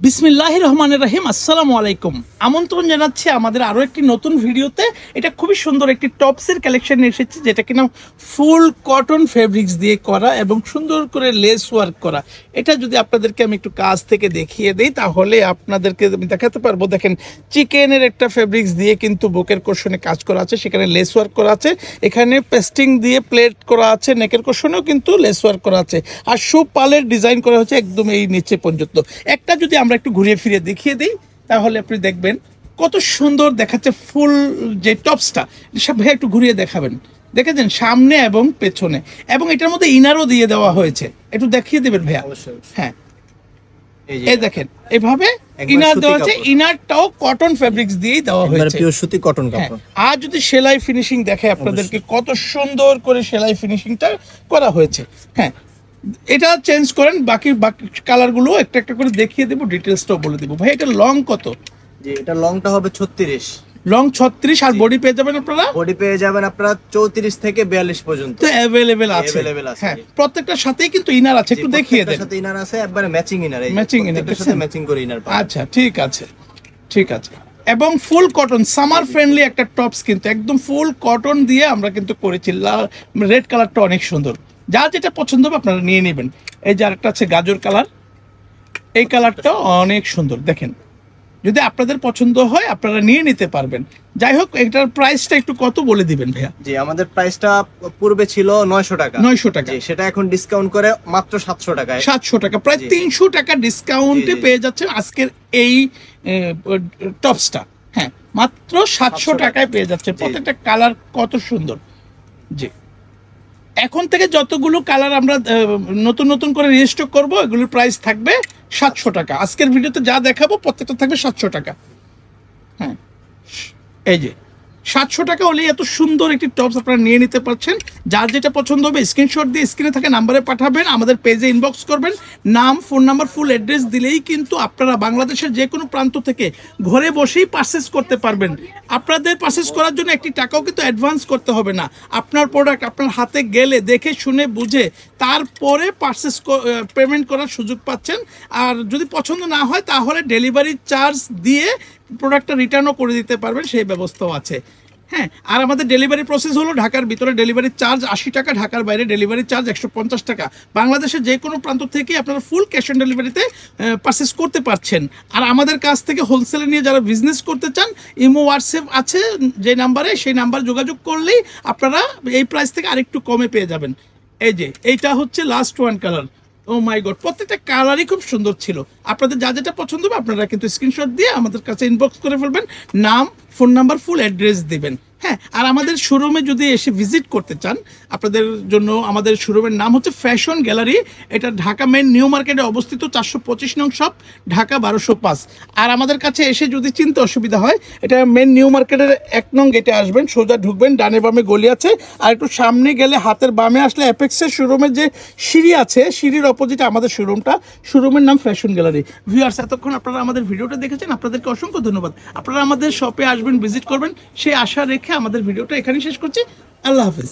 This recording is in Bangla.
বিসমিল্লাহির রহমানির রহিম। আসসালামু আলাইকুম। আমন্ত্রণ জানাচ্ছি আমাদের আরও একটি নতুন ভিডিওতে। এটা খুবই সুন্দর একটি টপসের কালেকশন এসেছে, যেটা কিনা ফুল কটন ফেব্রিক্স দিয়ে করা এবং সুন্দর করে লেস ওয়ার্ক করা। এটা যদি আপনাদেরকে আমি একটু কাছ থেকে দেখিয়ে দিই তাহলে আপনাদেরকে আমি দেখাতে পারবো। দেখেন, চিকেনের একটা ফেব্রিক্স দিয়ে কিন্তু বুকের কোশনে কাজ করা আছে, সেখানে লেস ওয়ার্ক করা আছে, এখানে পেস্টিং দিয়ে প্লেট করা আছে, নেকের কোশনেও কিন্তু লেস ওয়ার্ক করা আছে, আর পালের ডিজাইন করা হচ্ছে একদম এই নিচে পর্যন্ত। একটা যদি আমরা একটু ঘুরিয়ে ফিরে দেখিয়ে দিই তাহলে আপনি দেখবেন কত সুন্দর দেখাচ্ছে ফুল যে টপসটা। সব ভাই একটু ঘুরিয়ে দেখাবেন, দেখেছেন সামনে এবং পেছনে, এবং এটার মধ্যে ইনারও দিয়ে দেওয়া হয়েছে। একটু দেখিয়ে দেবেন ভাইয়া। হ্যাঁ, এই দেখেন এভাবে ইনার দেওয়া আছে, ইনারটাও কটন ফেব্রিক্স দিয়েই দেওয়া হয়েছে, পিওর সুতি কটন কাপড়। আর যদি সেলাই ফিনিশিং দেখে আপনাদেরকে কত সুন্দর করে সেলাই ফিনিশিংটা করা হয়েছে। হ্যাঁ, এটা চেঞ্জ করেন, বাকি কালারগুলো একটা একটা করে দেখিয়ে দেবো, ডিটেলসটাও বলে দেবো। ভাই এটা লং কত? জি, এটা লংটা হবে 36, লং 36, আর বডি পেয়ে যাবেন আপনারা? বডি পেয়ে যাবেন আপনারা 34 থেকে 42 পর্যন্ত তো अवेलेबल আছে। হ্যাঁ, প্রত্যেকটার সাথেই কিন্তু ইনার আছে, একটু দেখিয়ে দেন। সাথে ইনার আছে, একবারে ম্যাচিং ইনার, এই ম্যাচিং ইনার, এর সাথে ম্যাচিং করে ইনার পাবেন। আচ্ছা, ঠিক আছে, ঠিক আছে। এবং ফুল কটন সামার ফ্রেন্ডলি একটা টপস, কিন্তু একদম ফুল কটন দিয়ে আমরা কিন্তু করেছি। রেড কালারটা অনেক সুন্দর, যা যেটা পছন্দ হবে আপনারা নিয়ে নেবেন। এই যে আরেকটা আছে গাজর কালার, এই কালারটা অনেক সুন্দর। দেখেন, যদি আপনাদের পছন্দ হয় আপনারা নিয়ে নিতে পারবেন। যাই হোক, এটার প্রাইসটা একটু কত বলে দিবেন ভাইয়া? জি, আমাদের প্রাইসটা পূর্বে ছিল 900 টাকা। 900 টাকা, সেটা এখন ডিসকাউন্ট করে মাত্র 700 টাকায়। 700 টাকা, প্রায় 300 টাকা ডিসকাউন্টে পেয়ে যাচ্ছেন আজকের এই টপসটা। হ্যাঁ, মাত্র 700 টাকায় পেয়ে যাচ্ছে। প্রত্যেকটা কালার কত সুন্দর। জি, এখন থেকে যতগুলো কালার আমরা নতুন নতুন করে রেজিস্টার করবো, এগুলোর প্রাইস থাকবে 700 টাকা। আজকের ভিডিওতে যা দেখাবো প্রত্যেকটা থাকবে 700 টাকা। হ্যাঁ, এই যে 700 টাকা হলেই এত সুন্দর একটি টপস আপনারা নিয়ে নিতে পারছেন। যার যেটা পছন্দ হবে স্ক্রিনশট দিয়ে স্ক্রিনে থাকা নাম্বারে পাঠাবেন, আমাদের পেজে ইনবক্স করবেন। নাম, ফোন নাম্বার, ফুল অ্যাড্রেস দিলেই কিন্তু আপনারা বাংলাদেশের যে কোনো প্রান্ত থেকে ঘরে বসেই পারচেস করতে পারবেন। আপনাদের পারচেস করার জন্য একটি টাকাও কিন্তু অ্যাডভান্স করতে হবে না। আপনার প্রোডাক্ট আপনার হাতে গেলে দেখে শুনে বুঝে তারপরে পারচেস পেমেন্ট করার সুযোগ পাচ্ছেন। আর যদি পছন্দ না হয় তাহলে ডেলিভারি চার্জ দিয়ে প্রোডাক্টটা রিটার্নও করে দিতে পারবেন, সেই ব্যবস্থাও আছে। হ্যাঁ, আর আমাদের ডেলিভারি প্রসেস হলো ঢাকার ভিতরে ডেলিভারি চার্জ 80 টাকা, ঢাকার বাইরে ডেলিভারি চার্জ 150 টাকা। বাংলাদেশের যে কোনো প্রান্ত থেকে আপনারা ফুল ক্যাশ অন ডেলিভারিতে পারচেস করতে পারছেন। আর আমাদের কাছ থেকে হোলসেলে নিয়ে যারা বিজনেস করতে চান, ইমো হোয়াটসঅ্যাপ আছে যে নাম্বারে, সেই নাম্বার যোগাযোগ করলেই আপনারা এই প্রাইস থেকে আরেকটু কমে পেয়ে যাবেন। এই যে এইটা হচ্ছে লাস্ট ওয়ান কালার। ও মাই গড, প্রত্যেকটা কালারই খুব সুন্দর ছিল। আপনাদের যা যেটা পছন্দ হবে আপনারা কিন্তু স্ক্রিনশট দিয়ে আমাদের কাছে ইনবক্স করে ফেলবেন, নাম, ফোন নাম্বার, ফুল অ্যাড্রেস দিবেন। হ্যাঁ, আর আমাদের শোরুমে যদি এসে ভিজিট করতে চান, আপনাদের জন্য আমাদের শোরুমের নাম হচ্ছে ফ্যাশন গ্যালারি। এটা ঢাকা মেন নিউ মার্কেটে অবস্থিত, 425 নং শপ, ঢাকা 1205। আর আমাদের কাছে এসে যদি চিনতে অসুবিধা হয়, এটা মেন নিউ মার্কেটের 1 নং গেটে আসবেন, সোজা ঢুকবেন, ডানে বামে গলি আছে, আর একটু সামনে গেলে হাতের বামে আসলে অ্যাপেক্সের শোরুমের যে সিঁড়ি আছে, সিঁড়ির অপোজিটে আমাদের শোরুমটা। শোরুমের নাম ফ্যাশন গ্যালারি। ভিউয়ার্স, এতক্ষণ আপনারা আমাদের ভিডিওটা দেখেছেন, আপনাদেরকে অসংখ্য ধন্যবাদ। আপনারা আমাদের শপে আসবেন, ভিজিট করবেন, সেই আশা রেখে আমাদের ভিডিওটা এখানেই শেষ করছি। আল্লাহ হাফেজ।